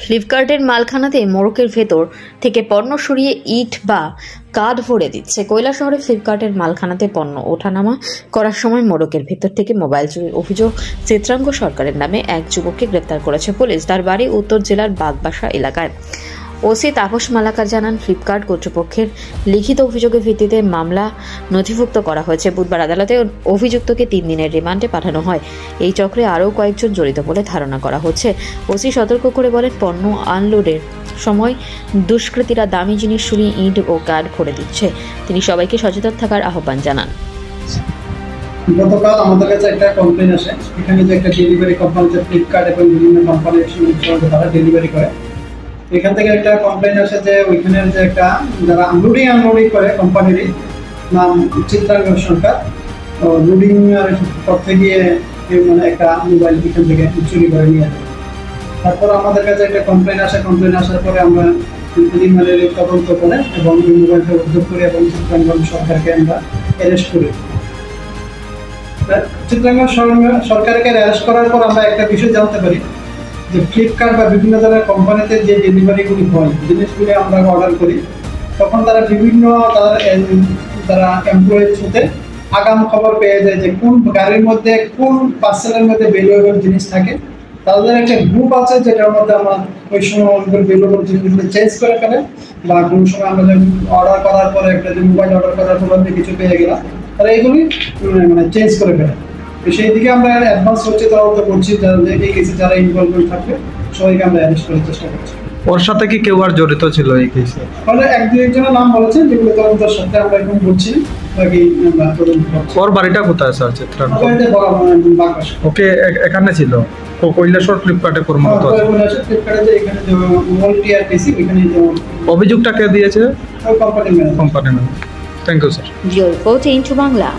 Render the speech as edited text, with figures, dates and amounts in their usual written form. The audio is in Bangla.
ফ্লিপকার্টের মালখানাতে মোড়কের ভেতর থেকে পণ্য সরিয়ে ইট বা কাঠ ভরে দিচ্ছে। কৈলাসহরে ফ্লিপকার্টের মালখানাতে পণ্য ওঠানামা করার সময় মোড়কের ভেতর থেকে মোবাইল চুরির অভিযোগ চিত্রাঙ্গ সরকারের নামে এক যুবককে গ্রেপ্তার করেছে পুলিশ। তার বাড়ি উত্তর জেলার বাগবাসা এলাকায়। ওসি তাপস মালাকার জানান, ফ্লিপকার্ট কর্তৃপক্ষের লিখিত অভিযোগের ভিত্তিতে মামলা নথিভুক্ত করা হয়েছে। বুধবার আদালতে অভিযুক্তকে 3 দিনের রিমান্ডে পাঠানো হয়। এই চক্রে আরও কয়েকজন জড়িত বলে ধারণা করা হচ্ছে। ওসি সতর্ক করে বলেন, পণ্য আনলোডের সময় দুষ্কৃতীরা দামি জিনিস সরিয়ে ইট ও কাঠ ভরে দিচ্ছে। তিনি সবাইকে সচেতন থাকার আহ্বান জানান। গতকাল আমাদের কাছে একটা কমপ্লেন আসে, এখানে যে একটা ডেলিভারি কোম্পানি, ফ্লিপকার্ট এবং বিভিন্ন কোম্পানির সঙ্গে তারা ডেলিভারি করে। এখান থেকে একটা কমপ্লেন আসে যে ওইখানের যে একটা যারা আনলোডিং করে কোম্পানিরই নাম চিত্রাঙ্গ সরকার, লোডিং করতে গিয়ে মানে একটা মোবাইল এখান থেকে চুরি করে নিয়ে যায়। তারপর আমাদের কাছে একটা কমপ্লেন আসার পরে আমরা প্রিলিমিনারি তদন্ত করে এবং এই মোবাইলটা উদ্ধার করি এবং চিত্রাঙ্গ সরকারকে আমরা অ্যারেস্ট করি। চিত্রাঙ্গ সরকারকে অ্যারেস্ট করার পর আমরা একটা বিষয় জানতে পারি যে ফ্লিপকার্ট বা বিভিন্ন ধরনের কোম্পানিতে যে ডেলিভারিগুলি হয়, জিনিসগুলি আমরা অর্ডার করি, তখন তারা বিভিন্ন তারা এমপ্লয়ির সাথে আগাম খবর পেয়ে যায় যে কোন গাড়ির মধ্যে কোন পার্সেলের মধ্যে ভ্যালুয়েবল জিনিস থাকে। তাদের একটা গ্রুপ আছে যেটার মধ্যে আমরা ওই সময় ভ্যালুয়েবল জিনিসগুলো চেঞ্জ করে ফেলে, বা কোনো সময় আমরা যখন অর্ডার করার পরে একটা যে মোবাইল অর্ডার করার পর কিছু পেয়ে গেলাম, তারা এগুলি মানে চেঞ্জ করে ফেলে। সেই দিকে আমরা অ্যাডভান্স হচ্ছে তদন্ত করছি, এই কেসে যারা ইনভলভমেন্ট থাকবে সবাইকে আমরা অ্যারেস্ট করার চেষ্টা করছি। ওর সাথে কি কেউ আর জড়িত ছিল এই কেসে? তাহলে 1-2 নাম বলেছেন, যেগুলো তদন্তের সাথে আমরা এখন বলছি, বাকি আমরা তদন্ত করছি। ওর বাড়িটা কোথায় স্যার? চিত্রাঙ্গ ওকে এখানে ছিল কৈলাসহর ফ্লিপকার্টে কর্মরত আছে। ফ্লিপকার্টে যে এখানে যে মলটিআর পেসি এখানে যে অভিযোগটা কে দিয়েছে? Company manager. Thank you sir. Report into Bangla.